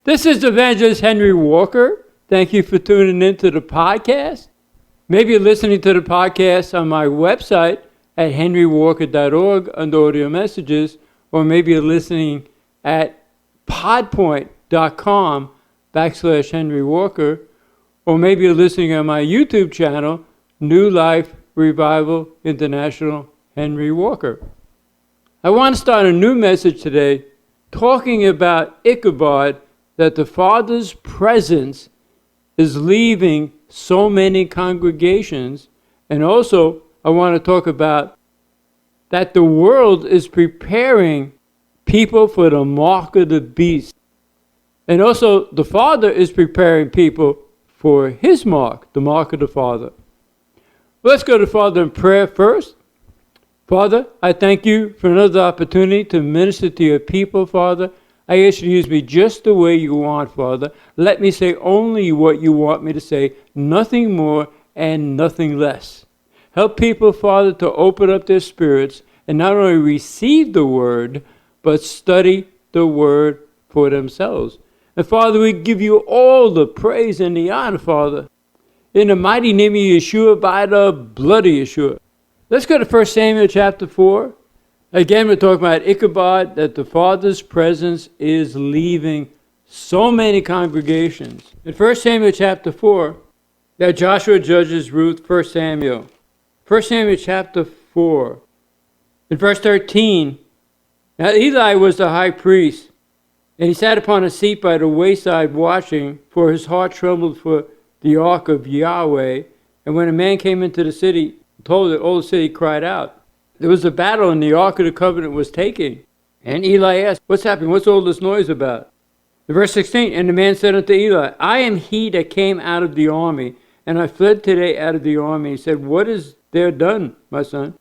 This is Evangelist Henry Walker. Thank you for tuning in to the podcast. Maybe you're listening to the podcast on my website at henrywalker.org under audio messages, or maybe you're listening at podpoint.com/Henry Walker, or maybe you're listening on my YouTube channel, New Life Revival International Henry Walker. I want to start a new message today talking about Ichabod, that the Father's presence is leaving so many congregations. And also, I want to talk about that the world is preparing people for the mark of the beast. And also, the Father is preparing people for his mark, the mark of the Father. Let's go to Father in prayer first. Father, I thank you for another opportunity to minister to your people, Father. I ask you to use me just the way you want, Father. Let me say only what you want me to say, nothing more and nothing less. Help people, Father, to open up their spirits and not only receive the word, but study the word for themselves. And Father, we give you all the praise and the honor, Father. In the mighty name of Yeshua, by the blood of Yeshua. Let's go to 1 Samuel chapter 4. Again, we're talking about Ichabod, that the Father's presence is leaving so many congregations. In 1 Samuel chapter 4, that Joshua judges Ruth, 1 Samuel. 1 Samuel chapter 4. In verse 13, now Eli was the high priest, and he sat upon a seat by the wayside watching, for his heart trembled for the ark of Yahweh. And when a man came into the city, told it, all the city cried out. There was a battle and the Ark of the Covenant was taken. And Eli asked, what's happening? What's all this noise about? In verse 16, and the man said unto Eli, I am he that came out of the army, and I fled today out of the army. He said, what is there done, my son?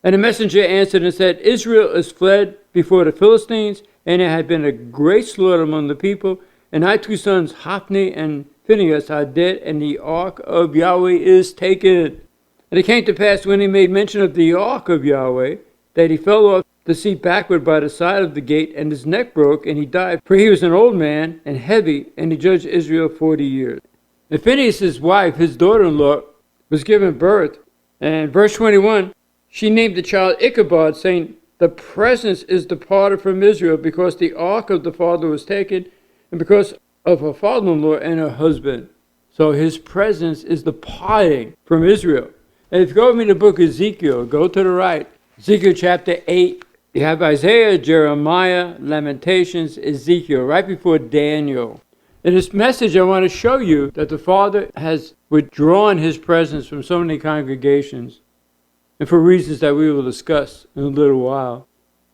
And the messenger answered and said, Israel is fled before the Philistines, and there had been a great slaughter among the people, and thy two sons, Hophni and Phinehas, are dead, and the Ark of Yahweh is taken. And it came to pass, when he made mention of the ark of Yahweh, that he fell off the seat backward by the side of the gate, and his neck broke, and he died. For he was an old man and heavy, and he judged Israel 40 years. And Phinehas' wife, his daughter-in-law, was given birth. And verse 21, she named the child Ichabod, saying, the presence is departed from Israel, because the ark of the Father was taken, and because of her father-in-law and her husband. So his presence is departing from Israel. And if you go with me to the book of Ezekiel, go to the right. Ezekiel chapter 8. You have Isaiah, Jeremiah, Lamentations, Ezekiel, right before Daniel. In this message, I want to show you that the Father has withdrawn his presence from so many congregations, and for reasons that we will discuss in a little while.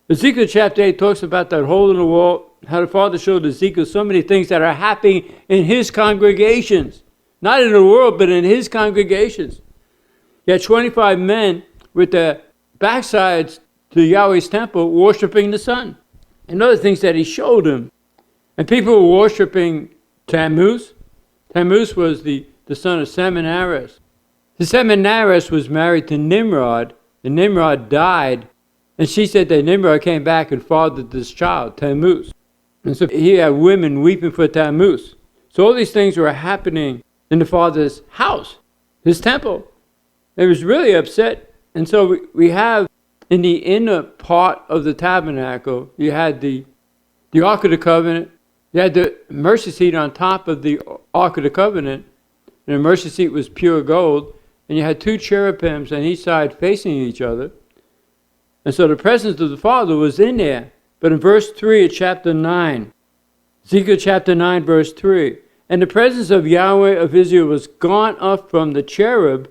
Ezekiel chapter 8 talks about that hole in the wall, how the Father showed Ezekiel so many things that are happening in his congregations. Not in the world, but in his congregations. You had 25 men with their backsides to Yahweh's temple worshiping the sun. And other things that he showed them. And people were worshiping Tammuz. Tammuz was the son of Seminaris. The Seminaris was married to Nimrod, and Nimrod died. And she said that Nimrod came back and fathered this child, Tammuz. And so he had women weeping for Tammuz. So all these things were happening in the Father's house, his temple. He was really upset. And so we have in the inner part of the tabernacle, you had the Ark of the Covenant. You had the mercy seat on top of the Ark of the Covenant. And the mercy seat was pure gold. And you had two cherubims on each side facing each other. And so the presence of the Father was in there. But in verse 3 of chapter 9, Ezekiel chapter 9, verse 3, and the presence of Yahweh of Israel was gone up from the cherub,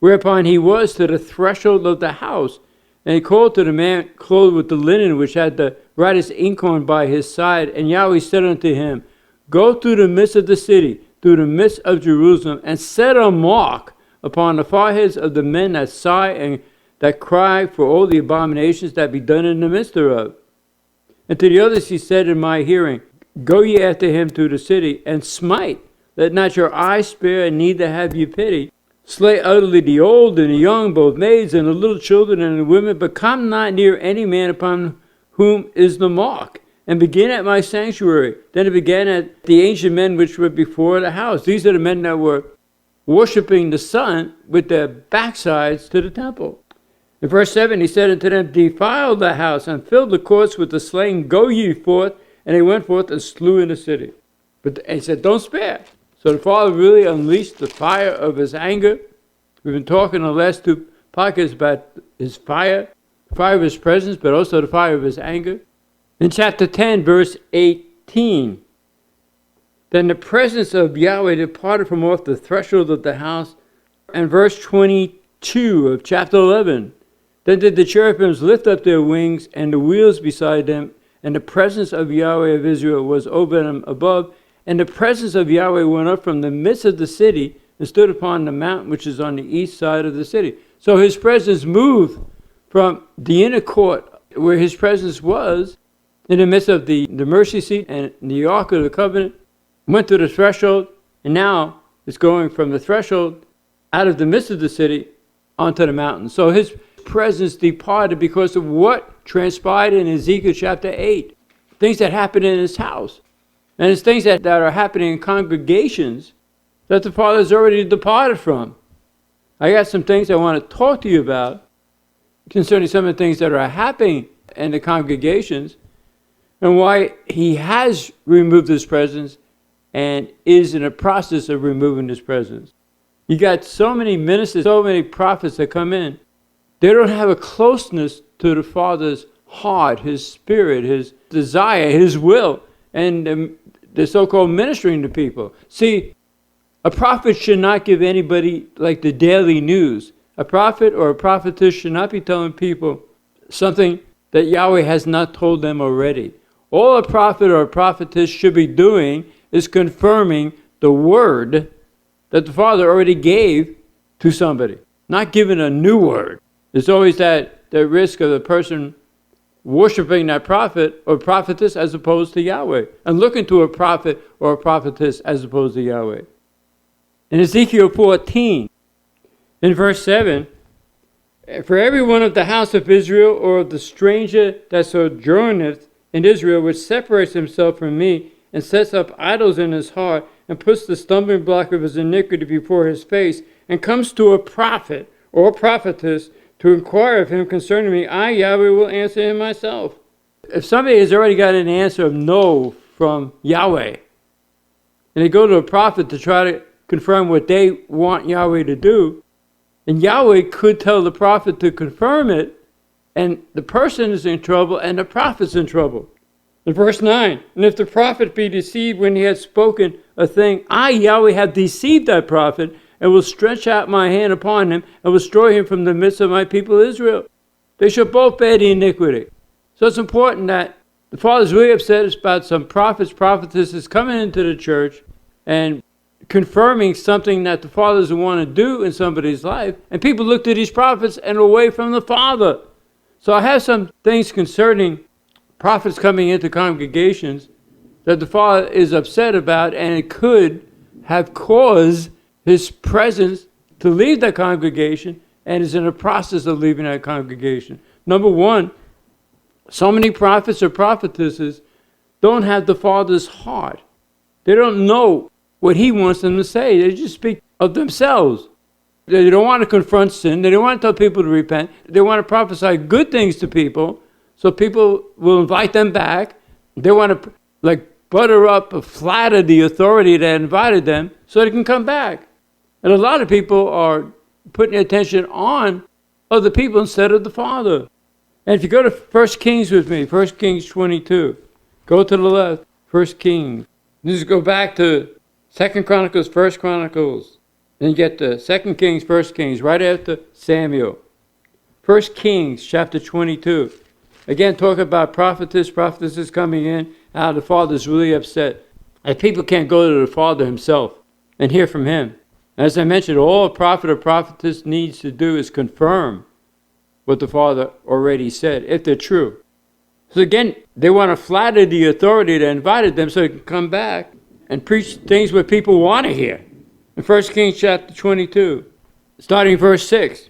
whereupon he was to the threshold of the house. And he called to the man clothed with the linen, which had the writer's inkhorn by his side. And Yahweh said unto him, go through the midst of the city, through the midst of Jerusalem, and set a mark upon the foreheads of the men that sigh and that cry for all the abominations that be done in the midst thereof. And to the others he said in my hearing, go ye after him through the city, and smite. Let not your eye spare, and neither have ye pity. Slay utterly the old and the young, both maids and the little children and the women, but come not near any man upon whom is the mark. and begin at my sanctuary. Then it began at the ancient men which were before the house. These are the men that were worshiping the sun with their backsides to the temple. In verse 7, he said unto them, defile the house and fill the courts with the slain. Go ye forth. And they went forth and slew in the city. But he said, don't spare. So the Father really unleashed the fire of his anger. We've been talking in the last two podcasts about his fire, the fire of his presence, but also the fire of his anger. In chapter 10, verse 18, then the presence of Yahweh departed from off the threshold of the house. And verse 22 of chapter 11, then did the cherubims lift up their wings, and the wheels beside them, and the presence of Yahweh of Israel was over them above. And the presence of Yahweh went up from the midst of the city and stood upon the mountain which is on the east side of the city. So his presence moved from the inner court where his presence was in the midst of the mercy seat and the Ark of the Covenant, went to the threshold, and now it's going from the threshold out of the midst of the city onto the mountain. So his presence departed because of what transpired in Ezekiel chapter 8. Things that happened in his house. And it's things that are happening in congregations that the Father has already departed from. I got some things I want to talk to you about concerning some of the things that are happening in the congregations and why he has removed his presence and is in a process of removing his presence. You got so many ministers, so many prophets that come in. They don't have a closeness to the Father's heart, his spirit, his desire, his will, and the so-called ministering to people. See, a prophet should not give anybody like the daily news. A prophet or a prophetess should not be telling people something that Yahweh has not told them already. All a prophet or a prophetess should be doing is confirming the word that the Father already gave to somebody, not giving a new word. There's always that risk of the person worshiping that prophet or prophetess as opposed to Yahweh, and looking to a prophet or a prophetess as opposed to Yahweh. In Ezekiel 14, in verse 7, for every one of the house of Israel or of the stranger that sojourneth in Israel, which separates himself from me and sets up idols in his heart and puts the stumbling block of his iniquity before his face and comes to a prophet or a prophetess to inquire of him concerning me, I, Yahweh, will answer him myself. If somebody has already got an answer of no from Yahweh, and they go to a prophet to try to confirm what they want Yahweh to do, and Yahweh could tell the prophet to confirm it, and the person is in trouble and the prophet's in trouble. In verse 9, and if the prophet be deceived when he had spoken a thing, I, Yahweh, have deceived that prophet, and will stretch out my hand upon him, and will destroy him from the midst of my people Israel. They shall both bear the iniquity. So it's important that the Father's really upset about some prophets, prophetesses coming into the church and confirming something that the Father doesn't want to do in somebody's life. And people look to these prophets and away from the Father. So I have some things concerning prophets coming into congregations that the Father is upset about, and it could have caused his presence to leave that congregation, and is in the process of leaving that congregation. Number one, so many prophets or prophetesses don't have the Father's heart. They don't know what he wants them to say. They just speak of themselves. They don't want to confront sin. They don't want to tell people to repent. They want to prophesy good things to people so people will invite them back. They want to butter up, flatter the authority that invited them so they can come back. And a lot of people are putting their attention on other people instead of the Father. And if you go to 1 Kings with me, 1 Kings 22, go to the left, 1 Kings. Just go back to 2 Chronicles, 1 Chronicles. Then you get to 2 Kings, 1 Kings, right after Samuel. 1 Kings chapter 22. Again, talk about prophetesses coming in. The Father's really upset. And people can't go to the Father himself and hear from him. As I mentioned, all a prophet or prophetess needs to do is confirm what the Father already said, if they're true. So again, they want to flatter the authority that invited them so they can come back and preach things what people want to hear. In 1 Kings chapter 22, starting verse 6,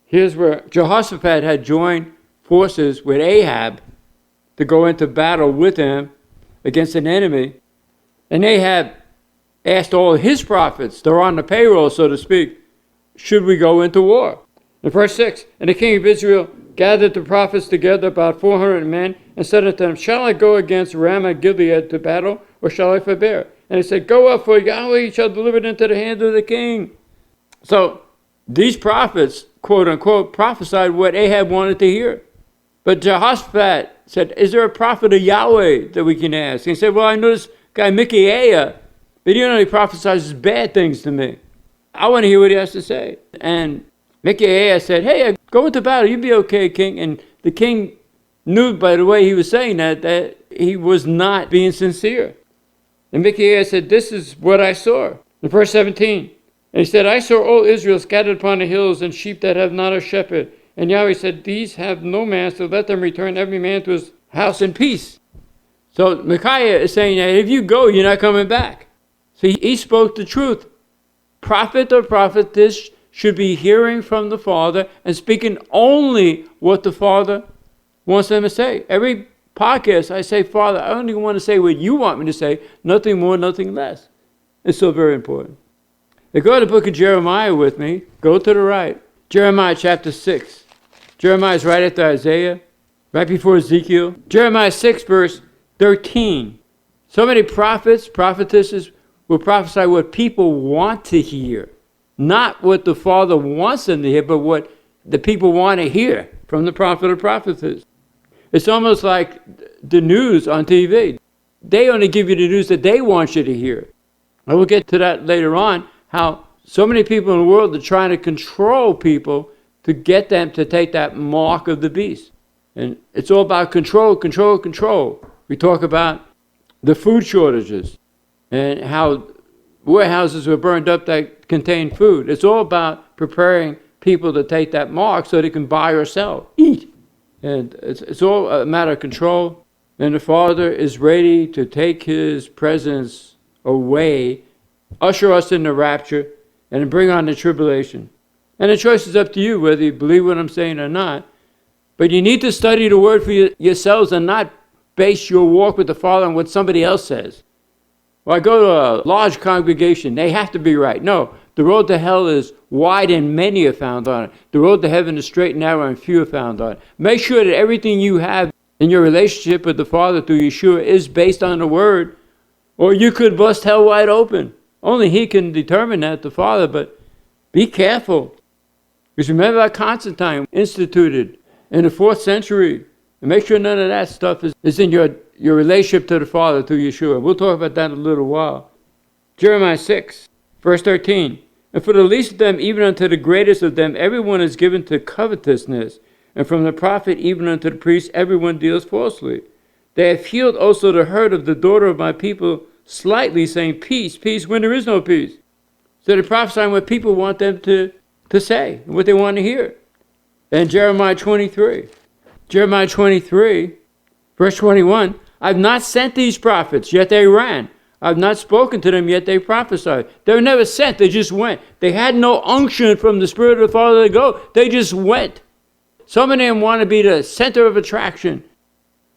here's where Jehoshaphat had joined forces with Ahab to go into battle with him against an enemy. And Ahab asked all his prophets, they're on the payroll, so to speak, should we go into war? In verse 6, and the king of Israel gathered the prophets together, about 400 men, and said unto them, shall I go against Ramoth Gilead to battle, or shall I forbear? And he said, go up, for Yahweh shall deliver it into the hand of the king. So these prophets, quote unquote, prophesied what Ahab wanted to hear. But Jehoshaphat said, is there a prophet of Yahweh that we can ask? And he said, well, I know this guy Micaiah, but he only prophesies bad things to me. I want to hear what he has to say. And Micaiah said, hey, go into battle, you'll be okay, king. And the king knew by the way he was saying that he was not being sincere. And Micaiah said, this is what I saw. In verse 17, and he said, I saw all Israel scattered upon the hills, and sheep that have not a shepherd. And Yahweh said, these have no master, let them return every man to his house in peace. So Micaiah is saying that if you go, you're not coming back. So he spoke the truth. Prophet or prophetess should be hearing from the Father and speaking only what the Father wants them to say. Every podcast I say, Father, I only want to say what you want me to say, nothing more, nothing less. It's so very important. Now go to the book of Jeremiah with me. Go to the right. Jeremiah chapter 6. Jeremiah is right after Isaiah, right before Ezekiel. Jeremiah 6 verse 13. So many prophets, prophetesses will prophesy what people want to hear. Not what the Father wants them to hear, but what the people want to hear from the prophet or prophetess. It's almost like the news on TV. They only give you the news that they want you to hear. I will get to that later on, how so many people in the world are trying to control people to get them to take that mark of the beast. And it's all about control, control, control. We talk about the food shortages and how warehouses were burned up that contained food. It's all about preparing people to take that mark so they can buy or sell, eat. And it's all a matter of control. And the Father is ready to take his presence away, usher us in the rapture, and bring on the tribulation. And the choice is up to you, whether you believe what I'm saying or not. But you need to study the Word for yourselves and not base your walk with the Father on what somebody else says. Well, I go to a large congregation, they have to be right. No, the road to hell is wide and many are found on it. The road to heaven is straight and narrow and few are found on it. Make sure that everything you have in your relationship with the Father through Yeshua is based on the Word, or you could bust hell wide open. Only He can determine that, the Father, but be careful. Because remember how Constantine instituted in the 4th century, and make sure none of that stuff is in your relationship to the Father through Yeshua. We'll talk about that in a little while. Jeremiah 6, verse 13. And for the least of them, even unto the greatest of them, everyone is given to covetousness. And from the prophet even unto the priest, everyone deals falsely. They have healed also the hurt of the daughter of my people slightly, saying, peace, peace, when there is no peace. So they're prophesying what people want them to say, what they want to hear. And Jeremiah 23. Jeremiah 23, verse 21. I've not sent these prophets, yet they ran. I've not spoken to them, yet they prophesied. They were never sent, they just went. They had no unction from the Spirit of the Father to go. They just went. Some of them want to be the center of attraction.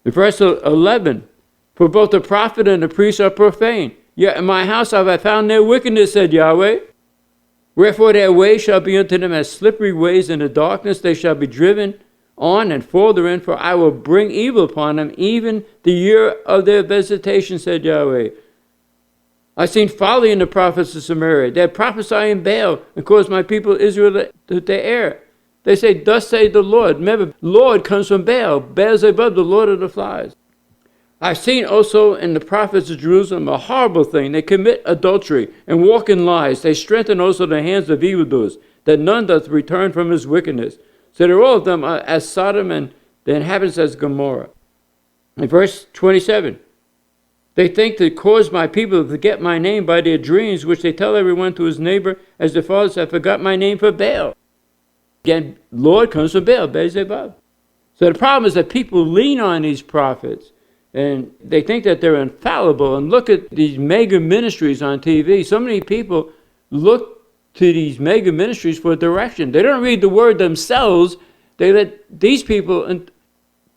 In verse 11, for both the prophet and the priest are profane. Yet in my house have I found their wickedness, said Yahweh. Wherefore their ways shall be unto them as slippery ways in the darkness. They shall be driven on and fall therein, for I will bring evil upon them, even the year of their visitation, said Yahweh. I've seen folly in the prophets of Samaria. They prophesy in Baal and cause my people Israel to err. They say, thus say the Lord. Remember, Lord comes from Baal. Baal is above the Lord of the flies. I've seen also in the prophets of Jerusalem a horrible thing. They commit adultery and walk in lies. They strengthen also the hands of evildoers, that none doth return from his wickedness. So they're all of them as Sodom and the inhabitants as Gomorrah. In verse 27, they think to cause my people to forget my name by their dreams, which they tell everyone to his neighbor, as their fathers have forgot my name for Baal. Again, Lord comes from Baal, Beelzebub. So the problem is that people lean on these prophets, and they think that they're infallible. And look at these mega ministries on TV. So many people look to these mega ministries for direction. They don't read the Word themselves. They let these people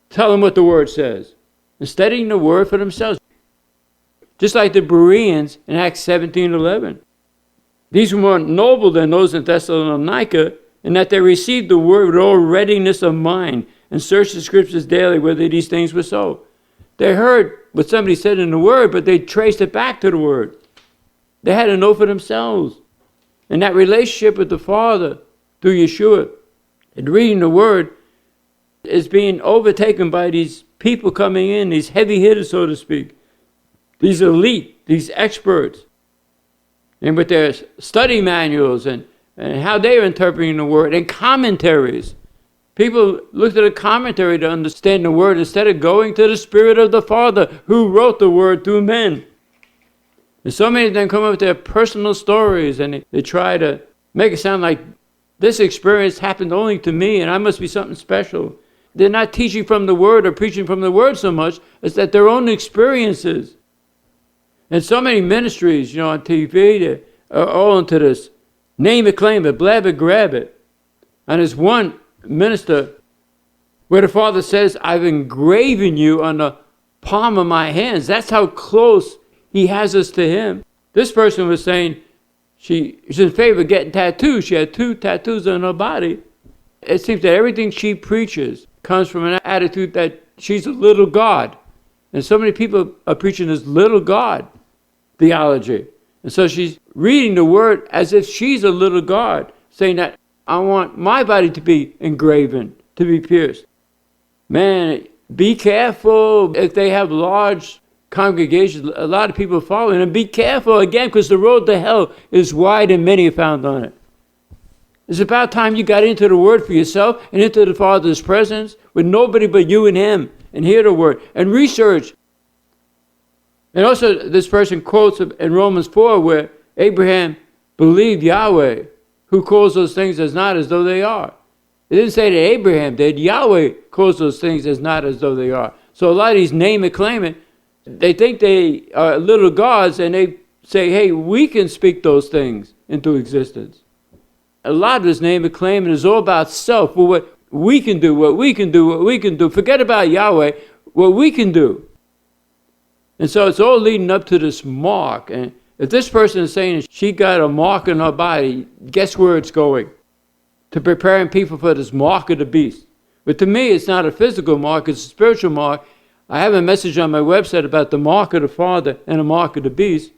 tell them what the Word says. and studying the word for themselves. Just like the Bereans in Acts 17:11. These were more noble than those in Thessalonica, in that they received the word with all readiness of mind and searched the scriptures daily whether these things were so. They heard what somebody said in the word, but they traced it back to the word. They had to know for themselves. And that relationship with the Father through Yeshua and reading the word is being overtaken by these people coming in, these heavy hitters, so to speak, these elite, these experts, and with their study manuals and how they're interpreting the word and commentaries. People look at a commentary to understand the word instead of going to the Spirit of the Father who wrote the word through men. And so many of them come up with their personal stories and they try to make it sound like this experience happened only to me and I must be something special. They're not teaching from the word or preaching from the word so much as that their own experiences. And so many ministries, on TV, they are all into this name it, claim it, blab it, grab it. And there's one minister where the Father says, I've engraven you on the palm of my hands. That's how close he has us to him. This person was saying she's in favor of getting tattoos. She had 2 tattoos on her body. It seems that everything she preaches comes from an attitude that she's a little God. And so many people are preaching this little God theology. And so she's reading the word as if she's a little God, saying that I want my body to be engraven, to be pierced. Man, be careful if they have large congregations, a lot of people following, and be careful again because the road to hell is wide and many are found on it. It's about time you got into the word for yourself and into the Father's presence with nobody but you and him and hear the word and research. And also this person quotes in Romans 4 where Abraham believed Yahweh who calls those things as not as though they are. It didn't say that Abraham did. Yahweh calls those things as not as though they are. So a lot of these name and claim it, they think they are little gods and they say, hey, we can speak those things into existence. A lot of this name and claiming is all about self. Well, what we can do, what we can do, what we can do. Forget about Yahweh, what we can do. And so it's all leading up to this mark. And if this person is saying she got a mark in her body, guess where it's going? To preparing people for this mark of the beast. But to me, it's not a physical mark, it's a spiritual mark. I have a message on my website about the mark of the Father and the mark of the beast.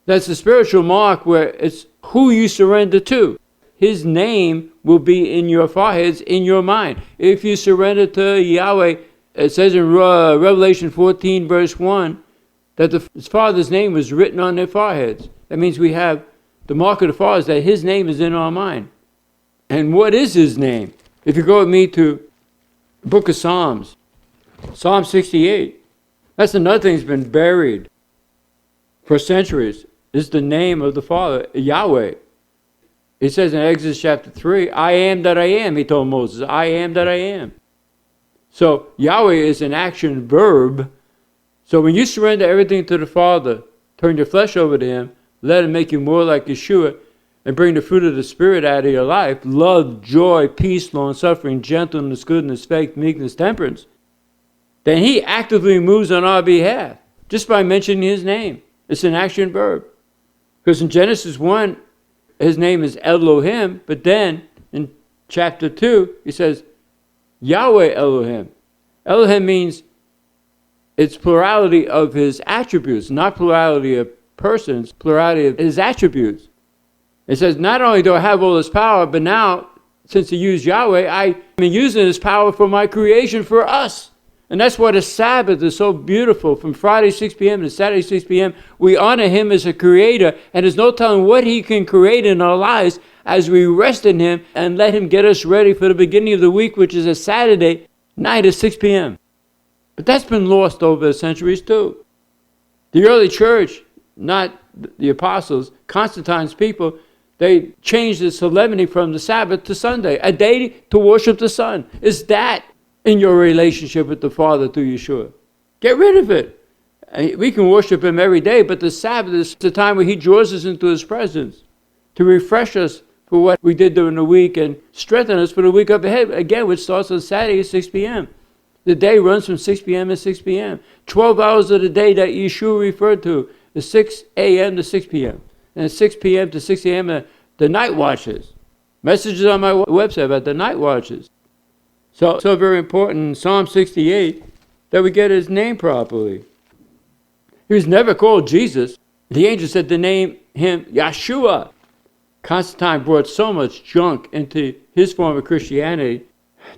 That's a spiritual mark where it's who you surrender to. His name will be in your foreheads, in your mind. If you surrender to Yahweh, it says in Revelation 14 verse 1 that the Father's name was written on their foreheads. That means we have the mark of the Father, is that his name is in our mind. And what is his name? If you go with me to the book of Psalms, Psalm 68, that's another thing that's been buried for centuries, is the name of the Father, Yahweh. It says in Exodus chapter 3, I am that I am, he told Moses, I am that I am. So Yahweh is an action verb. So when you surrender everything to the Father, turn your flesh over to him, let him make you more like Yeshua, and bring the fruit of the Spirit out of your life, love, joy, peace, longsuffering, gentleness, goodness, faith, meekness, temperance, then he actively moves on our behalf just by mentioning his name. It's an action verb. Because in Genesis 1, his name is Elohim, but then in chapter 2, he says, Yahweh Elohim. Elohim means it's plurality of his attributes, not plurality of persons, plurality of his attributes. It says, not only do I have all this power, but now, since he used Yahweh, I'm using his power for my creation for us. And that's why the Sabbath is so beautiful. From Friday 6 p.m. to Saturday 6 p.m., we honor him as a creator, and there's no telling what he can create in our lives as we rest in him and let him get us ready for the beginning of the week, which is a Saturday night at 6 p.m. But that's been lost over the centuries too. The early church, not the apostles, Constantine's people, they changed the solemnity from the Sabbath to Sunday, a day to worship the sun. Is that in your relationship with the Father through Yeshua? Get rid of it. We can worship him every day, but the Sabbath is the time where he draws us into his presence to refresh us for what we did during the week and strengthen us for the week up ahead, again, which starts on Saturday at 6 p.m. The day runs from 6 p.m. to 6 p.m. 12 hours of the day that Yeshua referred to is 6 a.m. to 6 p.m. And 6 p.m. to 6 a.m. the night watches. Messages on my website about the night watches. So very important in Psalm 68 that we get his name properly. He was never called Jesus. The angel said to name him Yahshua. Constantine brought so much junk into his form of Christianity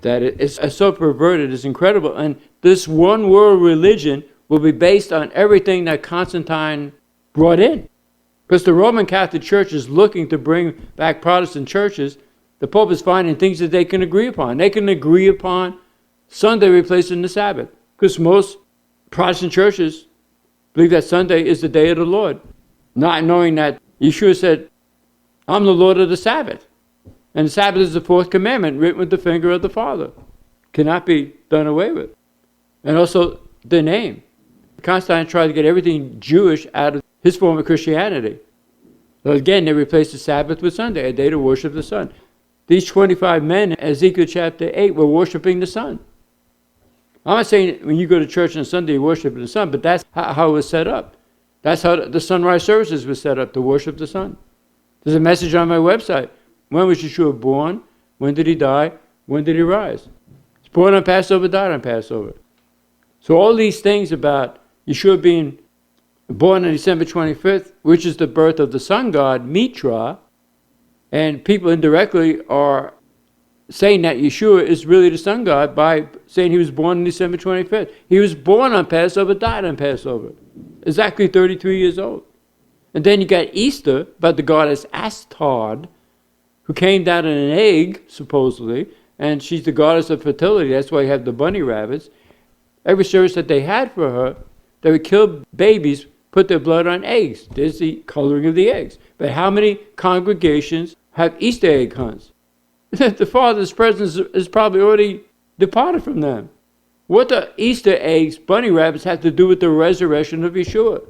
that it's so perverted, it's incredible. And this one world religion will be based on everything that Constantine brought in. Because the Roman Catholic Church is looking to bring back Protestant churches. The Pope is finding things that they can agree upon. They can agree upon Sunday replacing the Sabbath. Because most Protestant churches believe that Sunday is the day of the Lord, not knowing that Yeshua said, I'm the Lord of the Sabbath. And the Sabbath is the fourth commandment written with the finger of the Father. Cannot be done away with. And also the name. Constantine tried to get everything Jewish out of his form of Christianity. So again, they replaced the Sabbath with Sunday, a day to worship the sun. These 25 men in Ezekiel chapter 8 were worshiping the sun. I'm not saying when you go to church on Sunday you worship the sun, but that's how it was set up. That's how the sunrise services were set up, to worship the sun. There's a message on my website. When was Yeshua born? When did he die? When did he rise? He's born on Passover, died on Passover. So all these things about Yeshua being born on December 25th, which is the birth of the sun god, Mitra, and people indirectly are saying that Yeshua is really the sun god by saying he was born on December 25th. He was born on Passover, died on Passover. Exactly 33 years old. And then you got Easter, about the goddess Astard, who came down in an egg, supposedly, and she's the goddess of fertility. That's why you have the bunny rabbits. Every service that they had for her, they would kill babies, put their blood on eggs. There's the coloring of the eggs. But how many congregations have Easter egg hunts? The Father's presence is probably already departed from them. What do Easter eggs, bunny rabbits, have to do with the resurrection of Yeshua?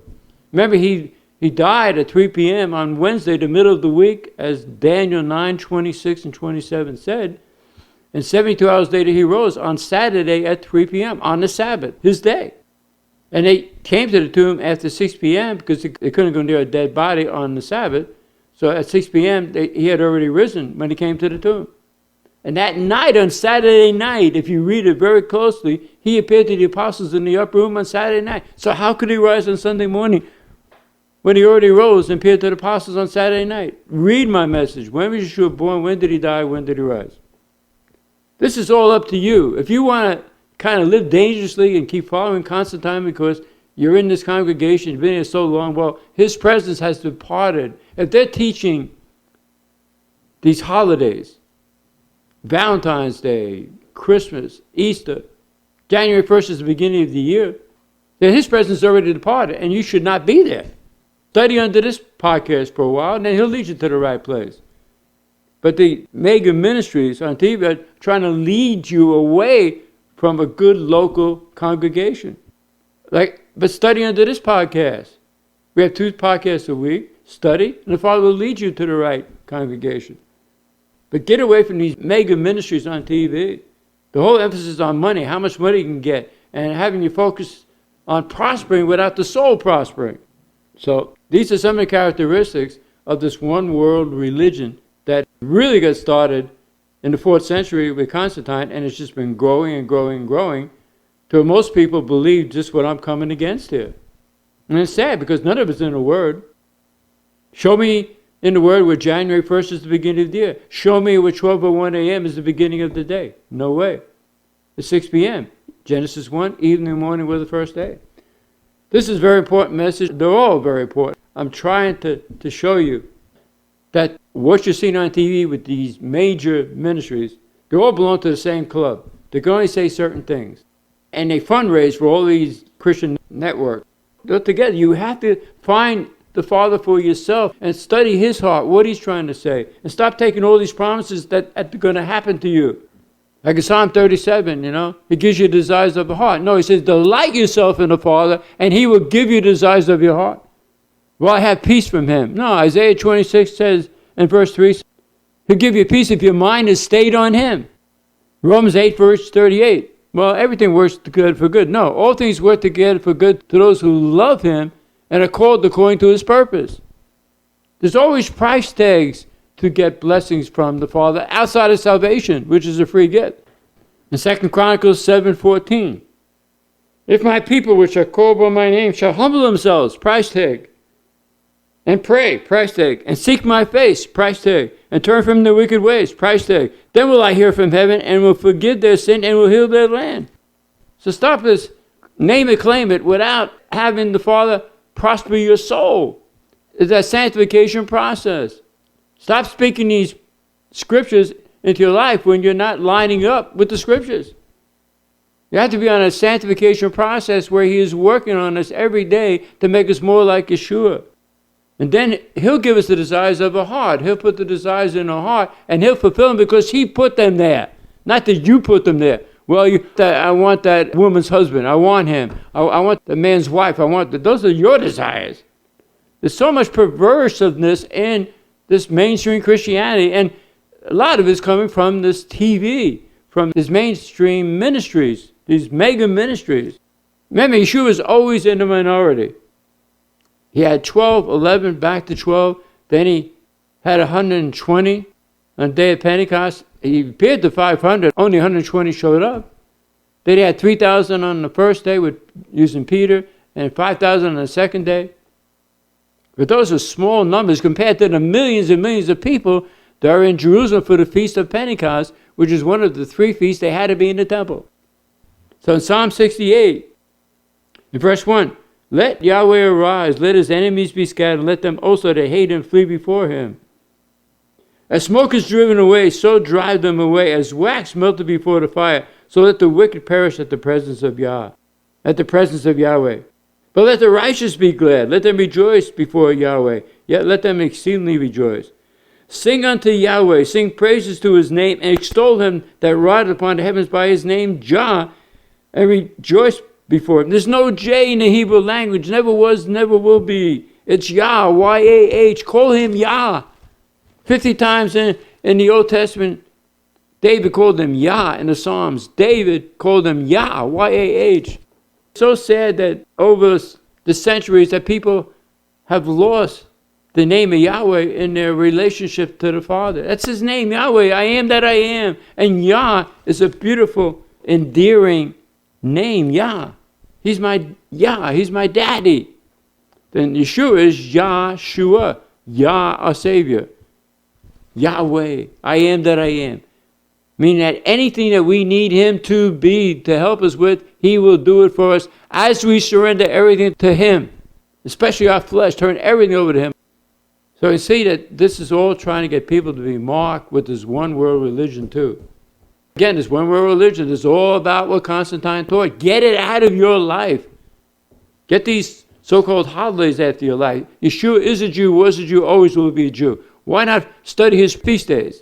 Remember, he died at 3 p.m. on Wednesday, the middle of the week, as Daniel 9:26 and 27 said. And 72 hours later, he rose on Saturday at 3 p.m. on the Sabbath, his day. And they came to the tomb after 6 p.m. because they couldn't go near a dead body on the Sabbath. So at 6 p.m., he had already risen when he came to the tomb. And that night, on Saturday night, if you read it very closely, he appeared to the apostles in the upper room on Saturday night. So how could he rise on Sunday morning when he already rose and appeared to the apostles on Saturday night? Read my message. When was Yeshua born? When did he die? When did he rise? This is all up to you. If you want to kind of live dangerously and keep following Constantine because you're in this congregation, you've been here so long, well, his presence has departed. If they're teaching these holidays, Valentine's Day, Christmas, Easter, January 1st is the beginning of the year, then his presence is already departed and you should not be there. Study under this podcast for a while and then he'll lead you to the right place. But the mega ministries on TV are trying to lead you away from a good local congregation. But study under this podcast. We have 2 podcasts a week. Study, and the Father will lead you to the right congregation. But get away from these mega ministries on TV. The whole emphasis is on money, how much money you can get, and having you focus on prospering without the soul prospering. So these are some of the characteristics of this one world religion that really got started in the 4th century with Constantine, and it's just been growing and growing and growing till most people believe just what I'm coming against here. And it's sad because none of it's in the Word. Show me in the Word where January 1st is the beginning of the year. Show me where 12:01 a.m. is the beginning of the day. No way. It's 6 p.m. Genesis 1, evening and morning were the first day. This is a very important message. They're all very important. I'm trying to show you that what you're seeing on TV with these major ministries, they all belong to the same club. They can only say certain things. And they fundraise for all these Christian networks. They're together. You have to find the Father for yourself and study his heart, what he's trying to say. And stop taking all these promises that are going to happen to you. Like in Psalm 37, he gives you the desires of the heart. No, he says, delight yourself in the Father, and he will give you the desires of your heart. Will I have peace from him? No, Isaiah 26 says in verse 3, he'll give you peace if your mind is stayed on him. Romans 8, verse 38, well, everything works good for good. No, all things work together for good to those who love him and are called according to his purpose. There's always price tags to get blessings from the Father outside of salvation, which is a free gift. In 2 Chronicles 7:14, if my people which are called by my name shall humble themselves, price tag, and pray, price tag, and seek my face, price tag, and turn from their wicked ways, price tag, then will I hear from heaven and will forgive their sin and will heal their land. So stop this name it, claim it, without having the Father prosper your soul. It's that sanctification process. Stop speaking these scriptures into your life when you're not lining up with the scriptures. You have to be on a sanctification process where he is working on us every day to make us more like Yeshua. And then he'll give us the desires of our heart. He'll put the desires in our heart and he'll fulfill them because he put them there. Not that you put them there. Well, I want that woman's husband. I want him. I want the man's wife. Those are your desires. There's so much perversiveness in this mainstream Christianity, and a lot of it's coming from this TV, from these mainstream ministries, these mega ministries. Remember, Yeshua was always in the minority. He had 12, 11, back to 12. Then he had 120 on the day of Pentecost. He appeared to 500. Only 120 showed up. Then he had 3,000 on the first day using Peter, and 5,000 on the second day. But those are small numbers compared to the millions and millions of people that are in Jerusalem for the Feast of Pentecost, which is one of the 3 feasts they had to be in the temple. So in Psalm 68, in verse 1, let Yahweh arise, let his enemies be scattered, and let them also that hate him flee before him. As smoke is driven away, so drive them away. As wax melted before the fire, so let the wicked perish at the presence of Yah, at the presence of Yahweh. But let the righteous be glad, let them rejoice before Yahweh, yet let them exceedingly rejoice. Sing unto Yahweh, sing praises to his name, and extol him that rideth upon the heavens by his name, Jah, and rejoice before him. There's no J in the Hebrew language, never was, never will be. It's Yah, Y-A-H. Call him Yah. 50 times in the Old Testament, David called him Yah. In the Psalms, David called him Yah, Y-A-H. So sad that over the centuries that people have lost the name of Yahweh in their relationship to the Father. That's his name, Yahweh. I am that I am. And Yah is a beautiful, endearing name, Yah. He's my Yah. He's my daddy. Then Yeshua is Yahshua, Yah, our Savior. Yahweh, I am that I am. Meaning that anything that we need him to be, to help us with, he will do it for us as we surrender everything to him, especially our flesh, turn everything over to him. So you see that this is all trying to get people to be marked with this one world religion too. Again, this one world religion is all about what Constantine taught. Get it out of your life. Get these so-called holidays after your life. Yeshua is a Jew, was a Jew, always will be a Jew. Why not study his feast days?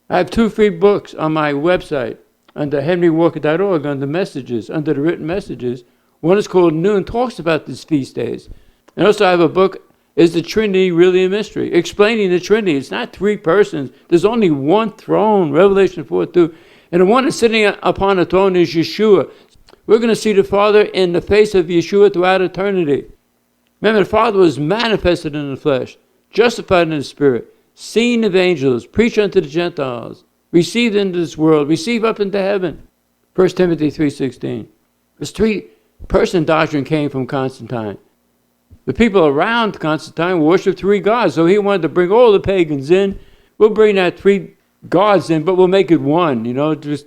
I have 2 free books on my website under henrywalker.org under messages, under the written messages. One is called New and talks about these feast days. And also I have a book, Is the Trinity Really a Mystery? Explaining the Trinity. It's not 3 persons. There's only one throne, Revelation 4:2. And the one that's sitting upon the throne is Yeshua. We're going to see the Father in the face of Yeshua throughout eternity. Remember, the Father was manifested in the flesh, justified in the Spirit, seen of angels, preached unto the Gentiles, received into this world, received up into heaven. 1 Timothy 3:16. This 3-person doctrine came from Constantine. The people around Constantine worshiped 3 gods, so he wanted to bring all the pagans in. We'll bring that 3 gods in, but we'll make it one. You know, there's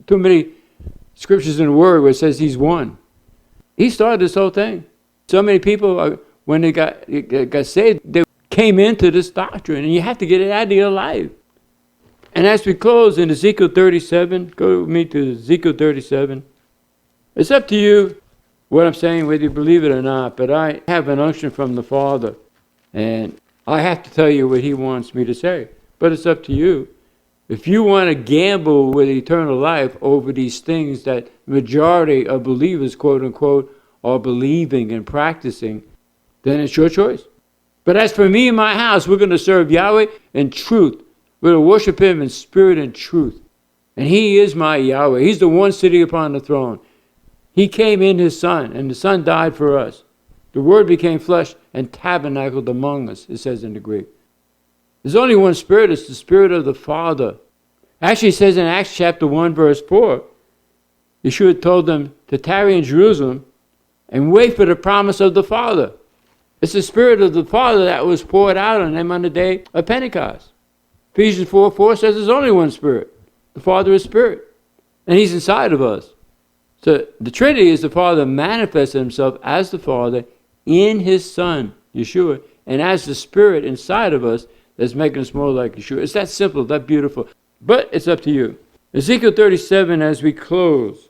too many scriptures in the Word where it says he's one. He started this whole thing. So many people, when they got saved, they came into this doctrine, and you have to get it out of your life. And as we close in Ezekiel 37, go with me to Ezekiel 37. It's up to you what I'm saying, whether you believe it or not, but I have an unction from the Father, and I have to tell you what he wants me to say. But it's up to you. If you want to gamble with eternal life over these things that majority of believers, quote unquote, are believing and practicing, then it's your choice. But as for me and my house, we're going to serve Yahweh in truth. We're going to worship him in spirit and truth. And he is my Yahweh. He's the one sitting upon the throne. He came in his Son, and the Son died for us. The Word became flesh and tabernacled among us, it says in the Greek. There's only one Spirit. It's the Spirit of the Father. Actually, it says in Acts chapter 1, verse 4, Yeshua told them to tarry in Jerusalem and wait for the promise of the Father. It's the Spirit of the Father that was poured out on them on the day of Pentecost. Ephesians 4:4 says there's only one Spirit. The Father is Spirit, and He's inside of us. So the Trinity is the Father manifested Himself as the Father in His Son, Yeshua, and as the Spirit inside of us that's making us more like Yeshua. It's that simple, that beautiful. But it's up to you. Ezekiel 37 as we close.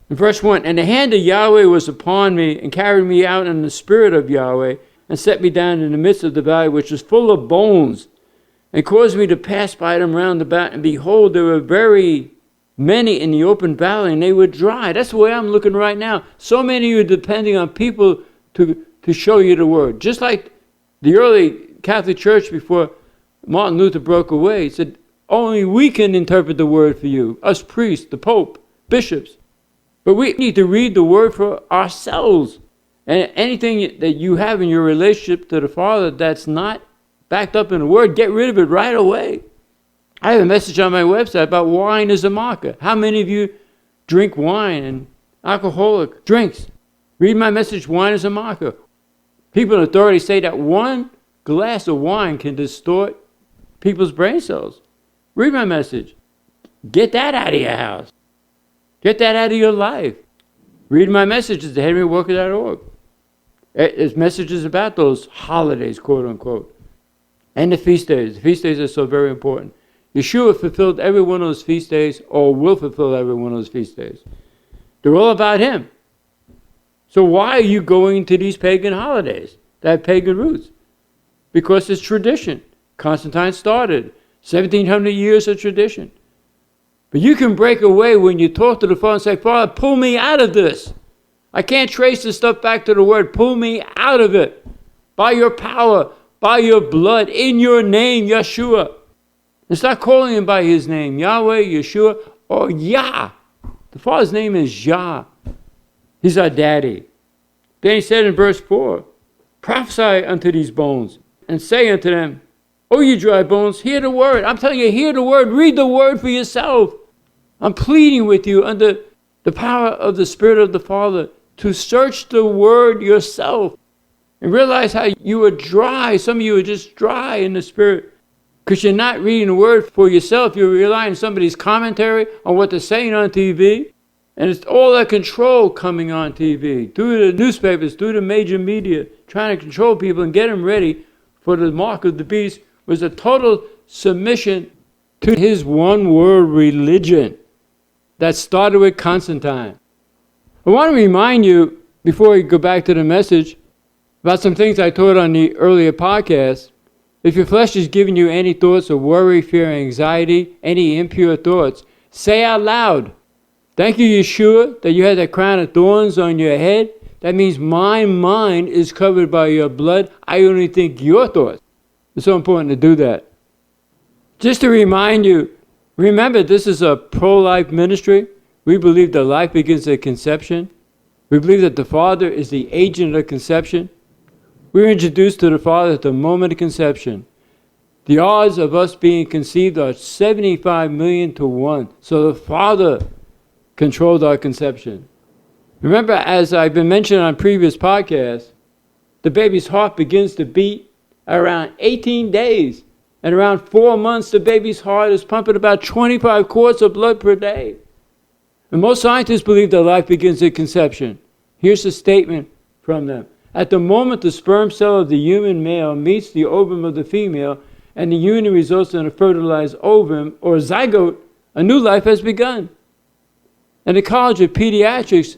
In verse 1, and the hand of Yahweh was upon me and carried me out in the spirit of Yahweh and set me down in the midst of the valley which was full of bones and caused me to pass by them round about. And behold, there were very many in the open valley and they were dry. That's the way I'm looking right now. So many of you are depending on people to show you the word. Just like the early Catholic Church before Martin Luther broke away, said, only we can interpret the word for you. Us priests, the Pope, bishops. But we need to read the word for ourselves. And anything that you have in your relationship to the Father that's not backed up in the word, get rid of it right away. I have a message on my website about wine is a marker. How many of you drink wine and alcoholic drinks? Read my message, wine is a marker. People in authority say that one glass of wine can distort people's brain cells. Read my message. Get that out of your house. Get that out of your life. Read my messages at henrywalker.org. There's messages about those holidays, quote unquote. And the feast days. The feast days are so very important. Yeshua fulfilled every one of those feast days, or will fulfill every one of those feast days. They're all about Him. So why are you going to these pagan holidays that have pagan roots? Because it's tradition. Constantine started. 1,700 years of tradition. But you can break away when you talk to the Father and say, Father, pull me out of this. I can't trace this stuff back to the Word. Pull me out of it. By your power, by your blood, in your name, Yeshua. And start calling Him by His name, Yahweh, Yeshua, or Yah. The Father's name is Yah. He's our daddy. Then He said in verse 4, prophesy unto these bones, and say unto them, O you dry bones, hear the word. I'm telling you, hear the word. Read the word for yourself. I'm pleading with you under the power of the Spirit of the Father to search the word yourself and realize how you are dry. Some of you are just dry in the Spirit because you're not reading the word for yourself. You're relying on somebody's commentary on what they're saying on TV. And it's all that control coming on TV, through the newspapers, through the major media, trying to control people and get them ready for the mark of the beast, was a total submission to his one-world religion that started with Constantine. I want to remind you, before we go back to the message, about some things I taught on the earlier podcast. If your flesh is giving you any thoughts of worry, fear, anxiety, any impure thoughts, say out loud, thank you, Yeshua, that you had that crown of thorns on your head. That means my mind is covered by your blood. I only think your thoughts. It's so important to do that. Just to remind you, remember this is a pro-life ministry. We believe that life begins at conception. We believe that the Father is the agent of conception. We're introduced to the Father at the moment of conception. The odds of us being conceived are 75 million to 1. So the Father controlled our conception. Remember, as I've been mentioning on previous podcasts, the baby's heart begins to beat around 18 days. And around 4 months, the baby's heart is pumping about 25 quarts of blood per day. And most scientists believe that life begins at conception. Here's a statement from them. At the moment the sperm cell of the human male meets the ovum of the female, and the union results in a fertilized ovum or zygote, a new life has begun. And the College of Pediatrics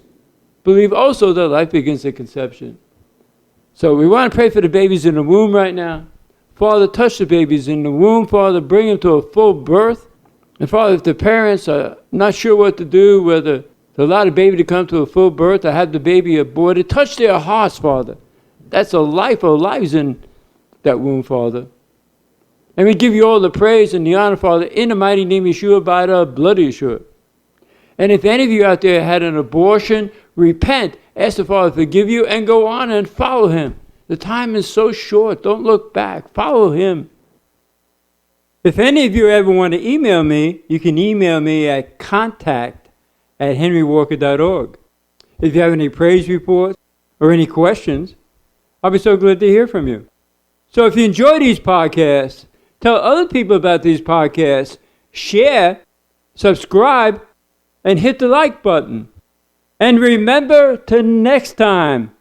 believe also that life begins at conception. So we want to pray for the babies in the womb right now. Father, touch the babies in the womb. Father, bring them to a full birth. And Father, if the parents are not sure what to do, whether to allow the baby to come to a full birth or have the baby aborted, touch their hearts, Father. That's a life of lives in that womb, Father. And we give you all the praise and the honor, Father, in the mighty name of Yeshua, by the blood of Yeshua. And if any of you out there had an abortion, repent, ask the Father to forgive you, and go on and follow him. The time is so short. Don't look back. Follow him. If any of you ever want to email me, you can email me at contact@henrywalker.org. If you have any praise reports or any questions, I'll be so glad to hear from you. So if you enjoy these podcasts, tell other people about these podcasts, share, subscribe, and hit the like button. And remember to next time,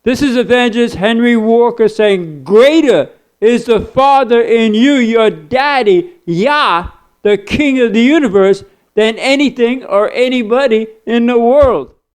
this is Evangelist Henry Walker saying, greater is the Father in you, your daddy, Yah, the King of the universe, than anything or anybody in the world.